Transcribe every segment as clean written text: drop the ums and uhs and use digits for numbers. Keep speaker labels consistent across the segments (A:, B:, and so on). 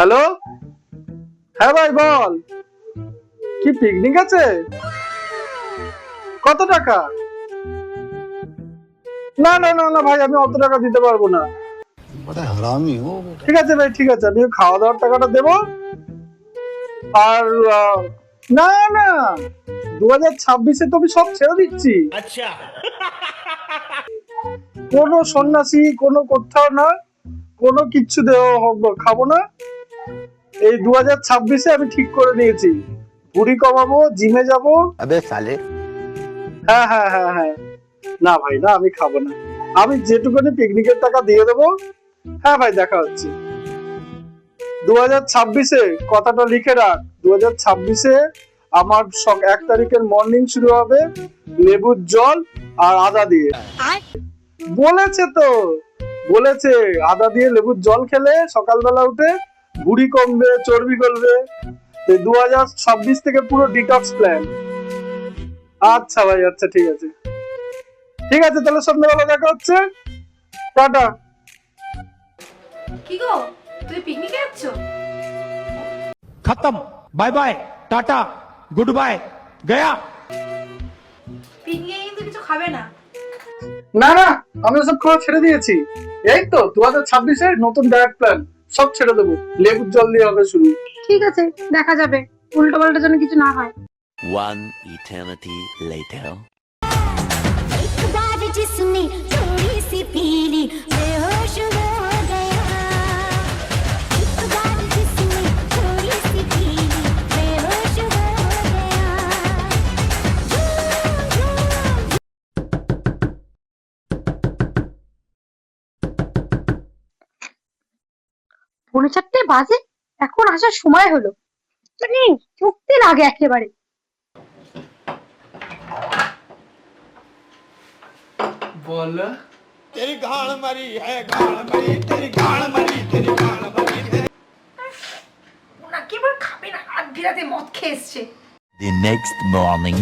A: Hello, হ্যাঁ ভাই বল, কি পিকনিক আছে? কত টাকা? না না না না ভাই, আমি অত টাকা দিতে পারবো না।
B: बड़ा हरामी हो बेटा।
A: ঠিক আছে ভাই, ঠিক আছে, আমি খাওয়া দাওয়ার টাকাটা দেবো। আর না না, 2026-এ তো আমি সব ছেড়ে দিচ্ছি।
C: अच्छा
A: কোনো সন্ন্যাসী, কোনো কোথাও না, কোনো কিচ্ছু খাবো না। এই 2026-এ আমি ঠিক করে নিয়েছি, ভুঁড়ি কমাবো, জিমে যাব।
B: अबे साले।
A: হ্যাঁ হ্যাঁ হ্যাঁ হ্যাঁ, না ভাই না, আমি খাবো না। আমি যেটুকুনি পিকনিকের টাকা দিয়ে দেবো। হ্যাঁ ভাই, দেখা হচ্ছে 2026-এ। কথাটা লিখে রাখ, 2026-এ আমার 1 তারিখের মর্নিং শুরু হবে লেবুর জল আর আদা দিয়ে। বলেছে তো, বলেছে আদা দিয়ে লেবুর জল খেলে সকালবেলা উঠে ভুঁড়ি কমবে, চর্বি গলবে। 2026 থেকে পুরো ডিটক্স প্ল্যান। আচ্ছা ভাই, আচ্ছা ঠিক আছে, ঠিক আছে, তাহলে সন্ধ্যাবেলা দেখা হচ্ছে। টাটা।
D: কি গো, তুমি পিকনিকে যাচ্ছ?
C: खत्म bye bye tata goodbye गया
D: পিকনিকে কিন্তু কিছু খাবে না।
A: না না, আমি সব খাওয়া ছেড়ে দিয়েছি। এই তো 2026-এর নতুন ডায়েট প্ল্যান, সব ছেড়ে দেবো। লেবুর জল দিয়ে হবে শুরু।
E: ঠিক আছে, দেখা যাবে, উল্টো পাল্টা যেন কিছু না হয়।
F: One eternity later.
G: एक बार जिसने थोड़ी सी पीली बेहोश वो हो गया। एक बार जिसने थोड़ी सी पीली बेहोश वो हो गया।
E: পৌনে 4টে বাজে, এখন আসার সময় হলো, মানে চুক্তি লাগে একেবারে।
A: বলো,
C: तेरी गाल मरी है गाल मरी तेरी गाल मरी तेरी गाल मरी
D: ওনাকে এবার খাবে না, আর বিরাতে মদ খেয়ে এসছে।
F: The next morning.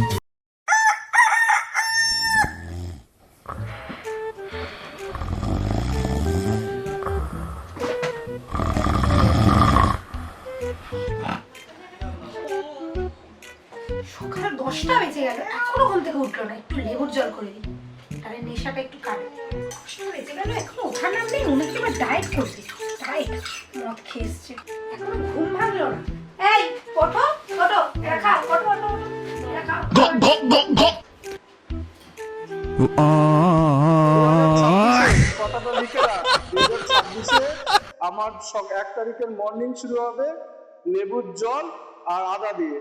D: সকাল 10টা বেজে গেল, এখনো ঘুম থেকে উঠলো না। একটু লেবুর জল করে দিই, তাহলে নেশাটা একটু কাটে। 10টা বেজে গেল, এখনো ওঠার নাম নেই। উনি কি এবার ডায়েট করবে? ডায়েট, মদ খেয়ে এসছে, এখনো ঘুম ভাঙলো না। এই ওঠো ওঠো, এরা খাও, ওঠো ওঠো ওঠো, এরা খাও।
A: কথাটা লিখে রাখ, 2026-এ আমার 1 তারিখের মর্নিং শুরু হবে লেবুর জল আর আদা দিয়ে।